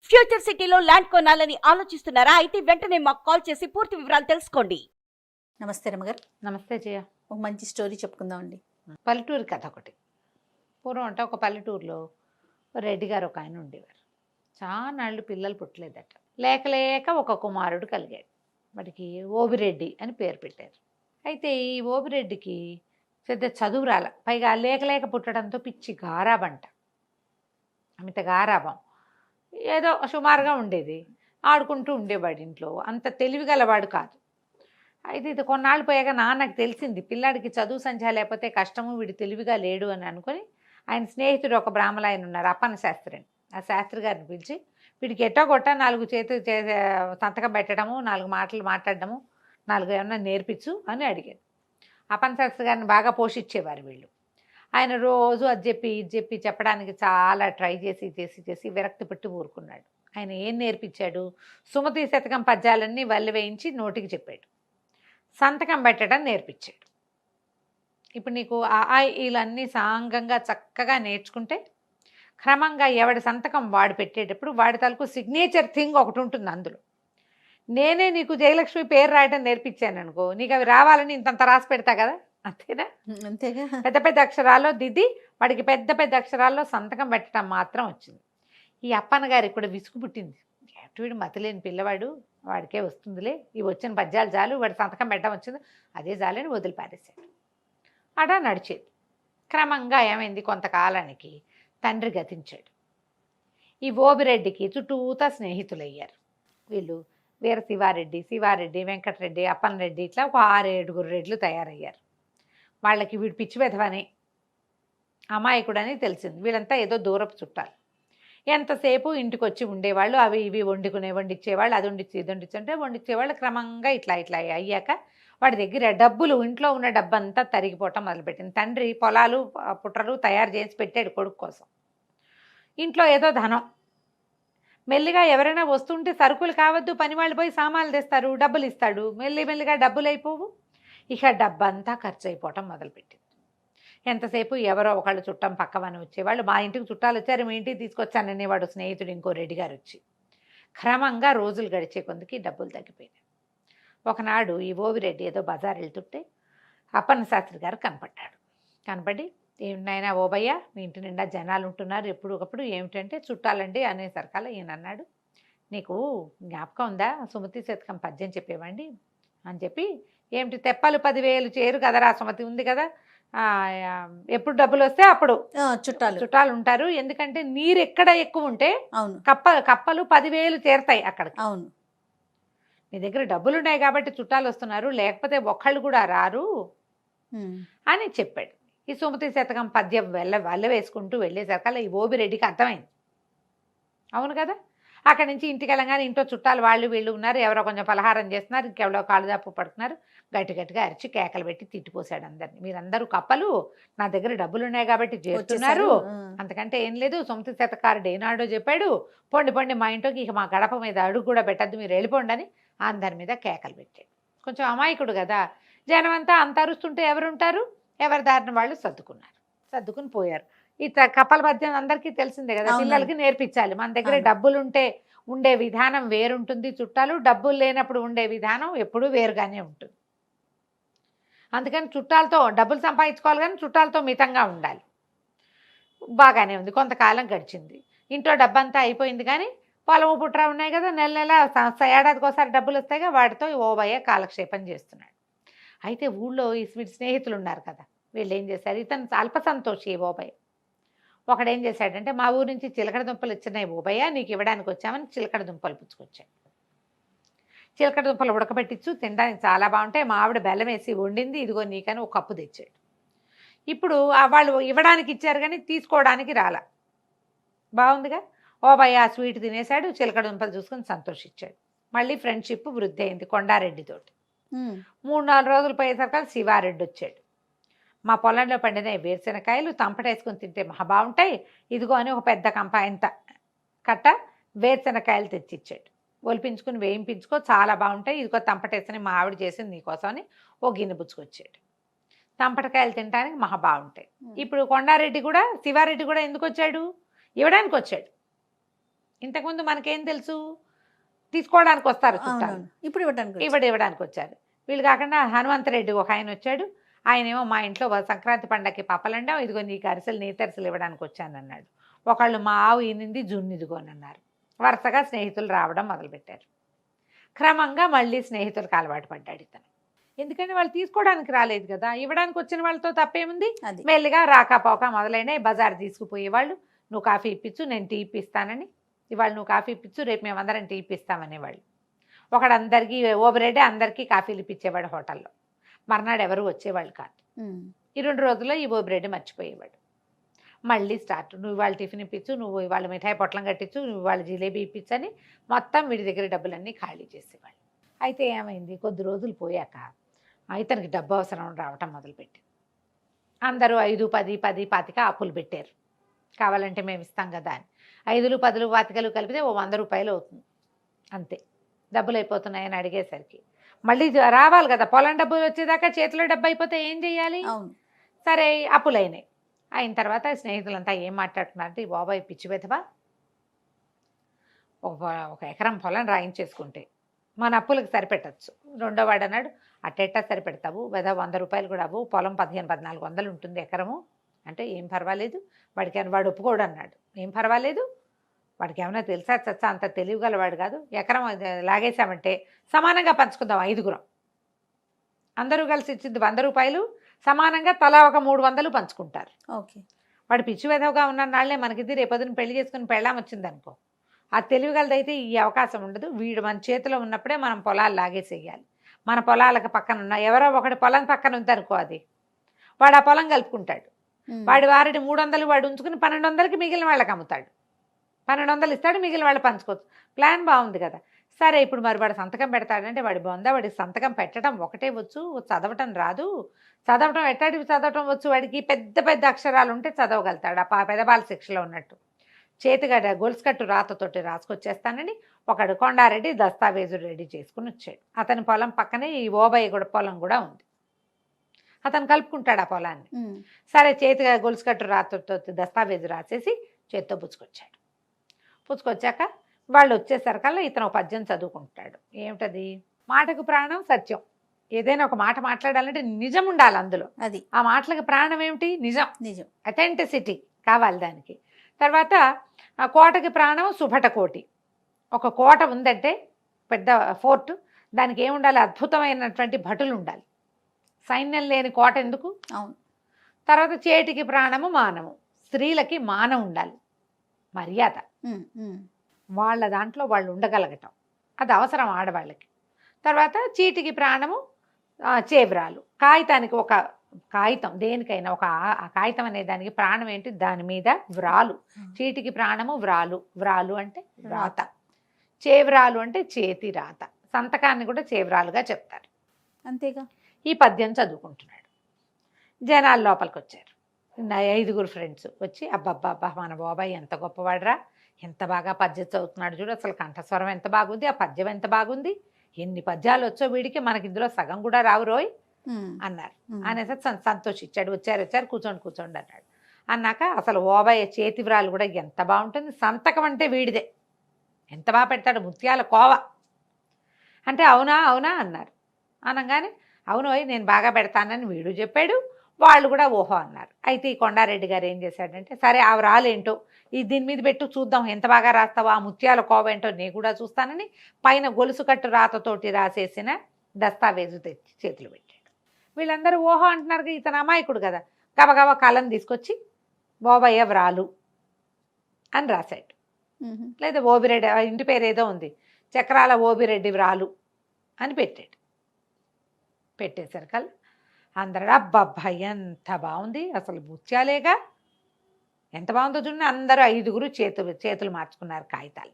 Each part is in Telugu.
ఫ్యూచర్ సిటీలో ల్యాండ్ కొనాలని ఆలోచిస్తున్నారా? అయితే వెంటనే మాకు కాల్ చేసి పూర్తి వివరాలు తెలుసుకోండి. నమస్తే రమ్మగారు. నమస్తే జయ. ఒక మంచి స్టోరీ చెప్పుకుందామండి. పల్లెటూరు కథ ఒకటి. పూర్వం అంటే ఒక పల్లెటూరులో రెడ్డి గారు ఒక ఆయన ఉండేవారు. చానాళ్ళు పిల్లలు పుట్టలేదట. లేక లేక ఒక కుమారుడు కలిగాడు. వాడికి ఓబిరెడ్డి అని పేరు పెట్టారు. అయితే ఈ ఓబిరెడ్డికి పెద్ద చదువు రాల, పైగా లేక లేక పుట్టడంతో పిచ్చి గారాబంట, అమిత గారాబం. ఏదో సుమారుగా ఉండేది, ఆడుకుంటూ ఉండేవాడు ఇంట్లో. అంత తెలివిగలవాడు కాదు. అయితే ఇది కొన్నాళ్ళు పోయాక నాన్నకు తెలిసింది పిల్లాడికి చదువు సంధ్య లేకపోతే కష్టము, వీడు తెలివిగా లేడు అని అనుకుని ఆయన స్నేహితుడు ఒక బ్రాహ్మణ ఆయన ఉన్నారు, అప్పన్న శాస్త్రి అని. ఆ శాస్త్రి గారిని పిలిచి వీడికి ఎట్టో కొట్ట 4 చేతులు సంతకం పెట్టడము, 4 మాటలు మాట్లాడడము, 4 ఏమన్నా నేర్పించు అని అడిగాడు. అప్పన్న శాస్త్రి గారిని బాగా పోషించేవారు వీళ్ళు. ఆయన రోజు అది చెప్పి ఇది చెప్పి చెప్పడానికి చాలా ట్రై చేసి విరక్తి పెట్టి ఊరుకున్నాడు. ఆయన ఏం నేర్పించాడు? సుమతి శతకం పద్యాలన్నీ వల్లి వేయించి నోటికి చెప్పాడు. సంతకం పెట్టడం నేర్పించాడు. ఇప్పుడు నీకు ఇలన్నీ సాంగంగా చక్కగా నేర్చుకుంటే క్రమంగా ఎవడి సంతకం వాడు పెట్టేటప్పుడు వాడి తలకు సిగ్నేచర్ థింగ్ ఒకటి ఉంటుంది అందులో. నేనే నీకు జయలక్ష్మి పేరు రాయడం నేర్పించాను అనుకో, నీకు అవి రావాలని ఇంతంత రాసి పెడతా కదా, అంతేనా? అంతేగా. పెద్ద పెద్ద అక్షరాల్లో దిద్ది వాడికి పెద్ద పెద్ద అక్షరాల్లో సంతకం పెట్టడం మాత్రం వచ్చింది. ఈ అప్పన్న గారికి కూడా విసుగు పుట్టింది. వీడు మతిలేని పిల్లవాడు, వాడికే వస్తుందిలే, ఇవి వచ్చిన పద్యాలు చాలు, వాడి సంతకం పెట్టడం వచ్చింది, అదే చాలని వదిలిపారేశాడు. అలా నడిచేది. క్రమంగా ఏమైంది, కొంతకాలానికి తండ్రి గతించాడు. ఈ ఓబిరెడ్డికి చుట్టూతా స్నేహితులయ్యారు. వీళ్ళు వీర శివారెడ్డి, వెంకటరెడ్డి, అప్పన్నరెడ్డి, ఇట్లా ఒక 6-7 రెడ్లు తయారయ్యారు. వాళ్ళకి వీడు పిచ్చి వెధవని, అమాయకుడని తెలిసింది. వీళ్ళంతా ఏదో దూరపు చుట్టాలు. ఎంతసేపు ఇంటికి వచ్చి ఉండేవాళ్ళు, అవి ఇవి వండిచ్చేవాళ్ళు, అది వండిచ్చి ఇది వండిచ్చుంటే వండిచ్చేవాళ్ళు. క్రమంగా ఇట్లా అయ్యాక వాడి దగ్గర డబ్బులు, ఇంట్లో ఉన్న డబ్బంతా తరిగిపోవటం మొదలుపెట్టింది. తండ్రి పొలాలు పుట్రలు తయారు చేసి పెట్టాడు కొడుకు కోసం. ఇంట్లో ఏదో ధనం, మెల్లిగా ఎవరైనా వస్తుంటే సరుకులు కావద్దు, పని వాళ్ళు పోయి సామాన్లు తెస్తారు, డబ్బులు ఇస్తాడు, మెల్లిగా డబ్బులు అయిపోవు. ఇక డబ్బంతా ఖర్చు అయిపోవటం మొదలుపెట్టింది. ఎంతసేపు ఎవరో ఒకళ్ళు చుట్టం పక్కవని వచ్చేవాళ్ళు. మా ఇంటికి చుట్టాలు వచ్చారు, మీ ఇంటికి తీసుకొచ్చాననేవాడు స్నేహితుడు ఇంకో రెడ్డి గారు వచ్చి. క్రమంగా రోజులు గడిచే కొందికి డబ్బులు తగ్గిపోయినాయి. ఒకనాడు ఈ ఓవిరెడ్డి ఏదో బజార్ వెళ్తుంటే అప్పన్న శాస్త్రి గారు కనపడి, ఏమిటైనా ఓబయ్య, మీ ఇంటి నిండా జనాలు ఉంటున్నారు ఎప్పుడు ఒకప్పుడు, ఏమిటంటే చుట్టాలండి అనేసరికల్లా ఈయన అన్నాడు, నీకు జ్ఞాపకం ఉందా, సుమతి శతకం పద్యం చెప్పేవండి అని చెప్పి, ఏమిటి తెప్పలు 10,000 చేరు కదరా, సుమతి ఉంది కదా, ఎప్పుడు డబ్బులు వస్తే అప్పుడు చుట్టాలు ఉంటారు, ఎందుకంటే నీరు ఎక్కడ ఎక్కువ ఉంటే కప్పలు 10,000 చేరుతాయి అక్కడికి. అవును, నీ దగ్గర డబ్బులు ఉన్నాయి కాబట్టి చుట్టాలు వస్తున్నారు, లేకపోతే ఒక్కళ్ళు కూడా రారు అని చెప్పాడు. ఈ సుమతి శతకం పద్యం వల్ల వేసుకుంటూ వెళ్ళేసరికల్లా ఈ ఓబిరెడ్డికి అర్థమైంది. అవును కదా, అక్కడి నుంచి ఇంటికి వెళ్ళగానే ఇంట్లో చుట్టాలు వాళ్ళు వీళ్ళు ఉన్నారు, ఎవరో కొంచెం పలహారం చేస్తున్నారు, ఇంకెవరో కాళ్ళదాపు పడుతున్నారు. గట్టిగా అరిచి కేకలు పెట్టి తిట్టిపోసాడు అందరినీ. మీరందరూ కప్పలు, నా దగ్గర డబ్బులు ఉన్నాయి కాబట్టి చేస్తున్నారు, అంతకంటే ఏం లేదు. సుమతి శతకారుడు ఏనాడో చెప్పాడు, పొండి మా ఇంట్లోకి ఇక మా గడప మీద అడుగు కూడా పెట్టద్దు, మీరు వెళ్ళిపోండి అని అందరి మీద కేకలు పెట్టాడు. కొంచెం అమాయకుడు కదా, జనం అంతా అంత అరుస్తుంటే ఎవరుంటారు, ఎవరి దారిని వాళ్ళు సర్దుకుని పోయారు. ఈ కప్పల పద్యం అందరికీ తెలిసిందే కదా, పిల్లలకి నేర్పించాలి. మన దగ్గర డబ్బులు ఉంటే ఉండే విధానం వేరుంటుంది, చుట్టాలు డబ్బులు లేనప్పుడు ఉండే విధానం ఎప్పుడూ వేరుగానే ఉంటుంది. అందుకని చుట్టాలతో డబ్బులు సంపాదించుకోవాలి, కానీ చుట్టాలతో మితంగా ఉండాలి. బాగానే ఉంది. కొంతకాలం గడిచింది, ఇంట్లో డబ్బంతా అయిపోయింది, కానీ పొలము పుట్ర ఉన్నాయి కదా, నెల ఏడాదికి ఒకసారి డబ్బులు వస్తాయిగా, వాటితో ఓబయ్య కాలక్షేపం చేస్తున్నాడు. అయితే ఊళ్ళో ఈ స్నేహితులు ఉన్నారు కదా, వీళ్ళు ఏం చేశారు, ఇతను అల్ప సంతోషి ఓబయ్య. ఒకడేం చేశాడంటే, మా ఊరి నుంచి చిలకడ దుంపలు ఇచ్చినాయి ఓబయ్య, నీకు ఇవ్వడానికి వచ్చామని చిలకడ దుంపలు పుచ్చుకొచ్చాడు. చిలకడ దుంపలు ఉడకబెట్టించు, తినడానికి చాలా బాగుంటాయి, మా ఆవిడ బెల్లం వేసి వండింది, ఇదిగో నీకని ఒక కప్పు తెచ్చాడు. ఇప్పుడు వాళ్ళు ఇవ్వడానికి ఇచ్చారు కానీ తీసుకోవడానికి రాలా. బాగుందిగా, ఓబయ్య ఆ స్వీట్ తినేశాడు, చిలకడ దుంపలు చూసుకొని సంతోషించాడు. మళ్ళీ ఫ్రెండ్షిప్ వృద్ధి అయింది కొండారెడ్డితోటి. 3-4 రోజులు పోయేసరికి శివారెడ్డి వచ్చాడు. మా పొలంలో పండిన వేరుశెనకాయలు తంపటేసుకొని తింటే మహా బాగుంటాయి, ఇదిగో అని ఒక పెద్ద కంపాయంత కట్ట వేరుశెనకాయలు తెచ్చిచ్చాడు. ఒలిపించుకుని వేయింపించుకో, చాలా బాగుంటాయి, ఇదిగో తంపటేసుకుని మా ఆవిడ చేసింది నీకోసం అని ఓ గిన్నె పుచ్చుకొచ్చాడు. తంపటకాయలు తినడానికి మహా బాగుంటాయి. ఇప్పుడు కొండారెడ్డి కూడా శివారెడ్డి కూడా ఎందుకు వచ్చాడు, ఇవ్వడానికి వచ్చాడు. ఇంతకుముందు మనకేం తెలుసు, తీసుకోవడానికి వస్తారు చుట్టాలు, అవునవును. ఇప్పుడు ఇవ్వడానికి ఇవ్వడానికి వచ్చారు. వీళ్ళు కాకుండా హనుమంతరెడ్డి ఒక ఆయన వచ్చాడు. ఆయనేమో మా ఇంట్లో సంక్రాంతి పండగకి పప్పలండాం, ఇదిగో నీకు అరిసెలు నేతరిసెలు ఇవ్వడానికి వచ్చానన్నాడు. ఒకళ్ళు మా ఆవు ఈనింది జున్ను ఇదిగోనన్నారు. వరుసగా స్నేహితులు రావడం మొదలుపెట్టారు. క్రమంగా మళ్ళీ స్నేహితులకు అలవాటు పడ్డాడు ఇతను. ఎందుకంటే వాళ్ళు తీసుకోవడానికి రాలేదు కదా, ఇవ్వడానికి వచ్చిన వాళ్ళతో తప్పేముంది. అది మెల్లిగా రాకపోక మొదలైనాయి. బజార్ తీసుకుపోయేవాళ్ళు, నువ్వు కాఫీ ఇప్పించు, నేను టీ ఇప్పిస్తానని. ఇవాళ నువ్వు కాఫీ ఇప్పించు, రేపు మేమందరం టీ ఇప్పిస్తామనేవాళ్ళు. ఒకడందరికీ ఓబరెడ్డి అందరికీ కాఫీలు ఇప్పించేవాడు హోటల్లో. మర్నాడు ఎవరు వచ్చేవాళ్ళు కాదు. ఈ 2 రోజుల్లో ఈ ఓబరెడ్డి మర్చిపోయేవాడు. మళ్ళీ స్టార్ట్, నువ్వు ఇవాళ టిఫిన్ ఇప్పించు, నువ్వు ఇవాళ మిఠాయి పొట్లం కట్టించు, నువ్వు ఇవాళ జిలేబీ ఇప్పించని మొత్తం వీడి దగ్గర డబ్బులన్నీ ఖాళీ చేసేవాళ్ళు. అయితే ఏమైంది, కొద్ది రోజులు పోయాక ఇతనికి డబ్బు అవసరం రావటం మొదలుపెట్టి అందరూ 5, 10, 10, 25 అప్పులు పెట్టారు. కావాలంటే మేము ఇస్తాం కదా అని. 5, 10, 25 కలిపితే ఓ 100 రూపాయలు అవుతుంది అంతే. డబ్బులు అయిపోతున్నాయని అడిగేసరికి మళ్ళీ రావాలి కదా, పొలం డబ్బులు వచ్చేదాకా చేతిలో డబ్బు అయిపోతే ఏం చేయాలి. అవును. సరే అప్పులైనాయి. అయిన తర్వాత స్నేహితులంతా ఏం మాట్లాడుతున్నారంటే, ఈ బాబాయ్ పిచ్చి వెధవా, ఒక ఎకరం పొలం రాయించేసుకుంటే మన అప్పులకు సరిపెట్టచ్చు. రెండో వాడు అన్నాడు, అట్టెట్టా సరిపెడతావు వెధవ, 100 రూపాయలు కూడా అవ్వు, పొలం 1500-1400 ఉంటుంది ఎకరము అంటే. ఏం పర్వాలేదు వాడికి, వాడు ఒప్పుకోడు అన్నాడు. ఏం పర్వాలేదు, వాడికి ఏమైనా తెలుసా చచ్చా, అంత తెలివిగలవాడు కాదు. ఎకరం లాగేశామంటే సమానంగా పంచుకుందాం, 5గురం అందరూ కలిసి ఇచ్చింది 100 రూపాయలు, సమానంగా తలా ఒక 300 పంచుకుంటారు. ఓకే. వాడు పిచ్చి వెధవగా ఉన్న నాళ్లే మనకిది రేపొద్దున పెళ్లి చేసుకుని పెళ్ళాం వచ్చిందనుకో, ఆ తెలివిగలదైతే ఈ అవకాశం ఉండదు. వీడు మన చేతిలో ఉన్నప్పుడే మనం పొలాలు లాగేసేయాలి. మన పొలాలకు పక్కన ఉన్న ఎవరో ఒకటి పొలం పక్కన ఉందనుకో, అది వాడు ఆ పొలం కలుపుకుంటాడు. వాడి వారిని 300 వాడు ఉంచుకుని 1200కి మిగిలిన వాళ్ళకి అమ్ముతాడు. 1200 ఇస్తాడు, మిగిలిన వాళ్ళు పంచుకోవచ్చు. ప్లాన్ బాగుంది కదా. సరే ఇప్పుడు మరి వాడు సంతకం పెడతాడంటే వాడి బొందా, వాడికి సంతకం పెట్టడం ఒకటే వచ్చు, చదవటం రాదు. చదవటం ఎట్టాడివి చదవటం వచ్చు వాడికి, పెద్ద పెద్ద అక్షరాలు ఉంటే చదవగలుగుతాడు. ఆ పెదబాల శిక్షలో ఉన్నట్టు చేతిగడ్డ గొలుసుకట్టు రాతతోటి రాసుకొచ్చేస్తానని ఒకడు కొండారెడ్డి దస్తావేజులు రెడీ చేసుకుని వచ్చాడు. అతని పొలం పక్కనే ఈ ఓబయ్య కూడా పొలం కూడా ఉంది. అతను కలుపుకుంటాడు ఆ పొలాన్ని. సరే చేతిగా గొలుసుకట్టు రాతతో దస్తావేజు రాసేసి చేత్తో పుచ్చుకొచ్చాడు. పుచ్చుకొచ్చాక వాళ్ళు వచ్చేసరికల్లా ఇతను ఒక పద్యం చదువుకుంటాడు. ఏమిటది, మాటకు ప్రాణం సత్యం. ఏదైనా ఒక మాట మాట్లాడాలంటే నిజం ఉండాలి అందులో. అది ఆ మాటలకు ప్రాణం ఏమిటి, నిజం. నిజం. అథెంటిసిటీ కావాలి దానికి. తర్వాత ఆ కోటకి ప్రాణం సుభటకోటి. ఒక కోట ఉందంటే పెద్ద ఫోర్ట్, దానికి ఏముండాలి, అద్భుతమైనటువంటి భటులు ఉండాలి. సైన్యం లేని కోట ఎందుకు. అవును. తర్వాత చేటికి ప్రాణము మానము, స్త్రీలకి మానం ఉండాలి, మర్యాద. వాళ్ళ దాంట్లో వాళ్ళు ఉండగలగటం, అది అవసరం ఆడవాళ్ళకి. తర్వాత చీటికి ప్రాణము చేవ్రాలు. కాగితానికి ఒక కాగితం, దేనికైనా ఒక కాగితం అనే దానికి ప్రాణం ఏంటి, దాని మీద వ్రాలు. చీటికి ప్రాణము వ్రాలు. వ్రాలు అంటే రాత, చేవ్రాలు అంటే చేతి రాత. సంతకాన్ని కూడా చేవ్రాలుగా చెప్తారు. అంతేగా. ఈ పద్యం చదువుకుంటున్నాడు. జనాలు లోపలికి వచ్చారు. 5గురు ఫ్రెండ్స్ వచ్చి, అబ్బబ్బబ్బా మన బాబాయ్ ఎంత గొప్పవాడరా, ఎంత బాగా పద్యం చదువుతున్నాడు చూడు, అసలు కంఠస్వరం ఎంత బాగుంది, ఆ పద్యం ఎంత బాగుంది, ఎన్ని పద్యాలు వచ్చో వీడికి, మనకి ఇందులో సగం కూడా రావు రోయ్ అన్నారు. అనేసి సంతోషించాడు. వచ్చారు కూర్చోండి అన్నాడు. అన్నాక అసలు ఓబయ్య చేతి వ్రాలు కూడా ఎంత బాగుంటుంది, సంతకం అంటే వీడిదే, ఎంత బాగా పెడతాడు, ముత్యాల కోవ అంటే. అవునా అన్నారు. అనగానే అవును నేను బాగా పెడతానని వీడు చెప్పాడు, వాళ్ళు కూడా ఓహో అన్నారు. అయితే ఈ కొండారెడ్డి గారు ఏం చేశాడంటే, సరే ఆ వ్రాలేంటో దీని మీద పెట్టు చూద్దాం, ఎంత బాగా రాస్తావో, ఆ ముత్యాల కోవ ఏంటో నేను కూడా చూస్తానని పైన గొలుసు కట్టు రాతతోటి రాసేసిన దస్తావేజు తెచ్చి చేతులు పెట్టాడు. వీళ్ళందరూ ఓహో అంటున్నారు. ఇతను అమాయకుడు కదా, గబగబా కలం తీసుకొచ్చి ఓబయ్య వ్రాలు అని రాశాడు. లేదా ఓబిరెడ్డి, ఇంటి పేరు ఏదో ఉంది, చక్రాల ఓబిరెడ్డి వ్రాలు అని పెట్టాడు. పెట్టేసరికల్లా అందరూ అబ్బబ్బా ఎంత బాగుంది, అసలు ముత్యాలేగా, ఎంత బాగుందో చూడండి. అందరూ 5గురు చేతులు మార్చుకున్నారు కాగితాలు.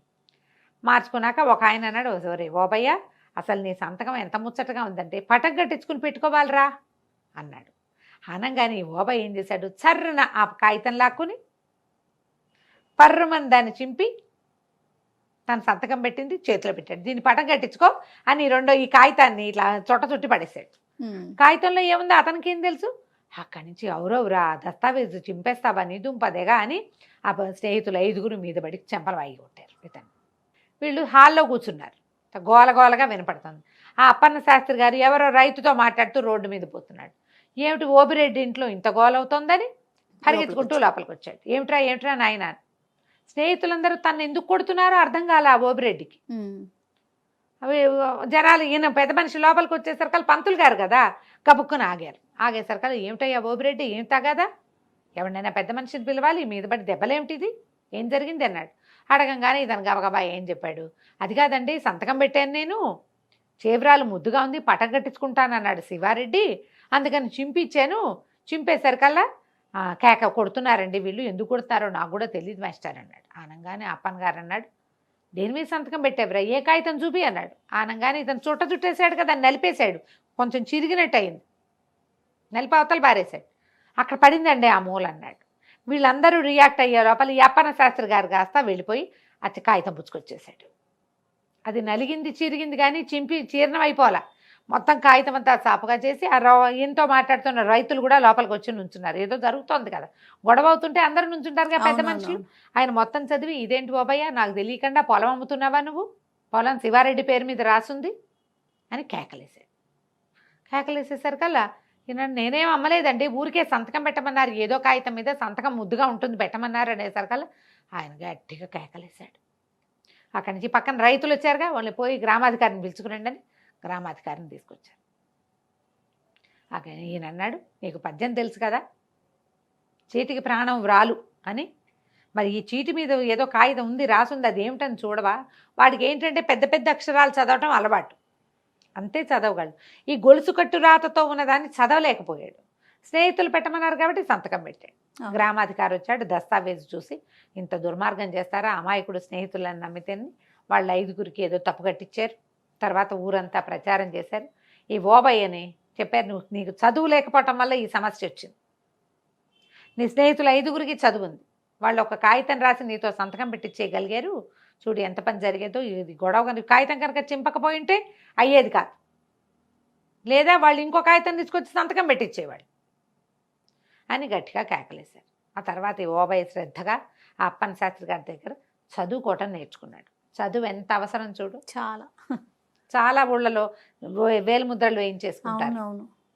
మార్చుకున్నాక ఒక ఆయన అన్నాడు, ఒరే ఓబయ్య అసలు నీ సంతకం ఎంత ముచ్చటగా ఉందంటే పటం కట్టించుకుని పెట్టుకోవాలరా అన్నాడు. అనగానే ఓబయ్య ఏం చేశాడు, చర్రన ఆ కాగితం లాక్కుని పర్రమని దాన్ని చింపి తన సంతకం పెట్టింది చేతిలో పెట్టాడు. దీన్ని పటం కట్టించుకో అని ఈ కాగితాన్ని ఇట్లా చుట్టి పడేశాడు. కాగితంలో ఏముందో అతనికి ఏం తెలుసు. అక్కడి నుంచి ఎవరెవరా దస్తావేజు చింపేస్తావా నీ దుంపదేగా అని ఆ స్నేహితులు 5గురు మీద పడి చెంపలు వాయి కొట్టారు. ఇతను. వీళ్ళు హాల్లో కూర్చున్నారు, గోల గోలగా వినపడుతుంది. ఆ అప్పన్న శాస్త్రి గారు ఎవరో రైతుతో మాట్లాడుతూ రోడ్డు మీద పోతున్నాడు. ఏమిటి ఓబిరెడ్డి ఇంట్లో ఇంత గోల అవుతోందని పరిగెత్తుకుంటూ లోపలికి వచ్చాడు. ఏమిట్రా ఏమిట్రా నాయన, స్నేహితులందరూ తను ఎందుకు కొడుతున్నారో అర్థం కాలే ఆ ఓబిరెడ్డికి. అవి జనాలు ఈయన పెద్ద మనిషి లోపలికి వచ్చేసరికి పంతులు గారు కదా, కబుక్కుని ఆగారు. ఆగేసరికి ఏమిటయ్యా ఓబిరెడ్డి, ఏం తాగాదా, ఎవరినైనా పెద్ద మనిషిని పిలవాలి, మీద పడి దెబ్బలేమిటిది, ఏం జరిగింది అన్నాడు. అడగంగానే ఇతను గబగబా ఏం చెప్పాడు. అది కాదండి, సంతకం పెట్టాను నేను, చేవ్రాలు ముద్దుగా ఉంది, పటం కట్టించుకుంటాను అన్నాడు శివారెడ్డి, అందుకని చింపిచ్చాను, చింపేసరికల్లా కేక కొడుతున్నారండి వీళ్ళు, ఎందుకు కొడుతున్నారో నాకు కూడా తెలియదు మాస్టర్ అన్నాడు. ఆనంగానే అప్పన్ గారు అన్నాడు, దేని మీద సంతకం పెట్టేవరా, ఏ కాగితం చూపి అన్నాడు. ఆనంగానే ఇతను చుట్టేసాడు కదా, నలిపేశాడు, కొంచెం చిరిగినట్టు అయింది, నలిపి అవతల బారేశాడు. అక్కడ పడిందండి ఆ మూల అన్నాడు. వీళ్ళందరూ రియాక్ట్ అయ్యే లోపల ఈ అప్పన్న శాస్త్రి గారు కాస్త వెళ్ళిపోయి అతి కాగితం పుచ్చుకొచ్చేసాడు. అది నలిగింది చిరిగింది కానీ చింపి చీర్ణం అయిపోలా, మొత్తం కాగితం అంతా సాపుగా చేసి ఆ ఈయనతో మాట్లాడుతున్న రైతులు కూడా లోపలికి వచ్చి నుంచున్నారు. ఏదో జరుగుతోంది కదా, గొడవ అవుతుంటే అందరూ నుంచుంటారు కదా పెద్ద మనుషులు. ఆయన మొత్తం చదివి, ఇదేంటి బాబయ్య, నాకు తెలియకుండా పొలం అమ్ముతున్నావా నువ్వు, పొలం శివారెడ్డి పేరు మీద రాసుంది అని కేకలేశాడు. కేకలేసేసరికల్లా ఈయన, నేనేం అమ్మలేదండి, ఊరికే సంతకం పెట్టమన్నారు, ఏదో కాగితం మీద సంతకం ముద్దుగా ఉంటుంది పెట్టమన్నారు అనేసరికల్లా ఆయన గట్టిగా కేకలేశాడు. అక్కడి నుంచి పక్కన రైతులు వచ్చారుగా, వాళ్ళని పోయి గ్రామాధికారిని పిలుచుకురండి అని గ్రామాధికారిని తీసుకొచ్చారు. అక్కడ ఈయన అన్నాడు, నీకు పద్యం తెలుసు కదా, చీటికి ప్రాణం వ్రాలు అని, మరి ఈ చీటి మీద ఏదో కాగితం ఉంది రాసుంది, అది ఏమిటని చూడవా. వాడికి ఏంటంటే పెద్ద పెద్ద అక్షరాలు చదవటం అలవాటు, అంతే చదవగలడు. ఈ గొలుసు కట్టు రాతతో ఉన్నదాన్ని చదవలేకపోయాడు. స్నేహితులు పెట్టమన్నారు కాబట్టి సంతకం పెట్టాడు. గ్రామాధికారి వచ్చాడు, దస్తావేజు చూసి, ఇంత దుర్మార్గం చేస్తారా, అమాయకుడు స్నేహితులను నమ్మితేని వాళ్ళ 5గురికి ఏదో తప్పు కట్టించారు. తర్వాత ఊరంతా ప్రచారం చేశారు. ఈ ఓబయ్యని చెప్పారు, నీకు చదువు లేకపోవటం వల్ల ఈ సమస్య వచ్చింది, నీ స్నేహితులు 5గురికి చదువు ఉంది, వాళ్ళు ఒక కాగితం రాసి నీతో సంతకం పెట్టించేయగలిగారు, చూడు ఎంత పని జరిగేదో. ఇది గొడవ కనుక కాగితం కనుక చింపకపోయి ఉంటే అయ్యేది కాదు, లేదా వాళ్ళు ఇంకో కాగితం తీసుకొచ్చి సంతకం పెట్టించేవాళ్ళు అని గట్టిగా కేకలేశారు. ఆ తర్వాత ఈ ఓబయ్య శ్రద్ధగా ఆ అప్పన్న శాస్త్రి గారి దగ్గర చదువుకోవటం నేర్చుకున్నాడు. చదువు ఎంత అవసరం చూడు, చాలా చాలా ఊళ్ళలో వేలిముద్రలు వేయించేసుకుంటారు.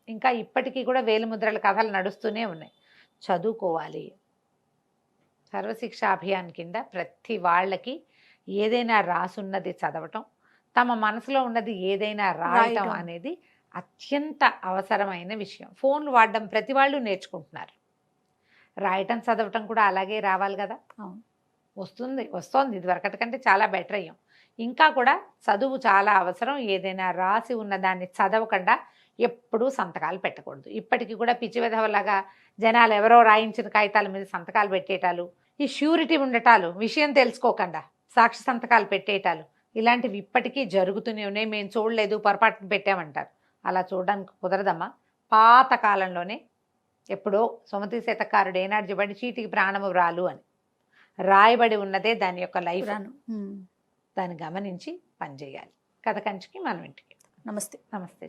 ఇంకా ఇప్పటికీ కూడా వేలిముద్రల కథలు నడుస్తూనే ఉన్నాయి. చదువుకోవాలి. సర్వశిక్ష అభియాన్ కింద ప్రతి వాళ్ళకి ఏదైనా రాసున్నది చదవటం, తమ మనసులో ఉన్నది ఏదైనా రాయటం అనేది అత్యంత అవసరమైన విషయం. ఫోన్లు వాడడం ప్రతి వాళ్ళు నేర్చుకుంటున్నారు, రాయటం చదవటం కూడా అలాగే రావాలి కదా. వస్తోంది, ఇది వరకటి కంటే చాలా బెటర్ అయ్యాం. ఇంకా కూడా చదువు చాలా అవసరం. ఏదైనా రాసి ఉన్న దాన్ని చదవకుండా ఎప్పుడూ సంతకాలు పెట్టకూడదు. ఇప్పటికీ కూడా పిచ్చి విధవలాగా జనాలు ఎవరో రాయించిన కాగితాల మీద సంతకాలు పెట్టేటాలు, ఈ ష్యూరిటీ ఉండటాలు, విషయం తెలుసుకోకుండా సాక్షి సంతకాలు పెట్టేటాలు, ఇలాంటివి ఇప్పటికీ జరుగుతూనే ఉన్నాయి. మేము చూడలేదు, పొరపాటున పెట్టామంటారు. అలా చూడడానికి కుదరదమ్మా. పాత కాలంలోనే ఎప్పుడో సుమతి శతకారుడు ఏనాడు చెప్పండి, చీటికి ప్రాణము వ్రాలు అని రాయబడి ఉన్నదే దాని యొక్క లైఫ్. దాన్ని గమనించి పనిచేయాలి. కథ కంచికి మనం ఇంటికి. నమస్తే. నమస్తే.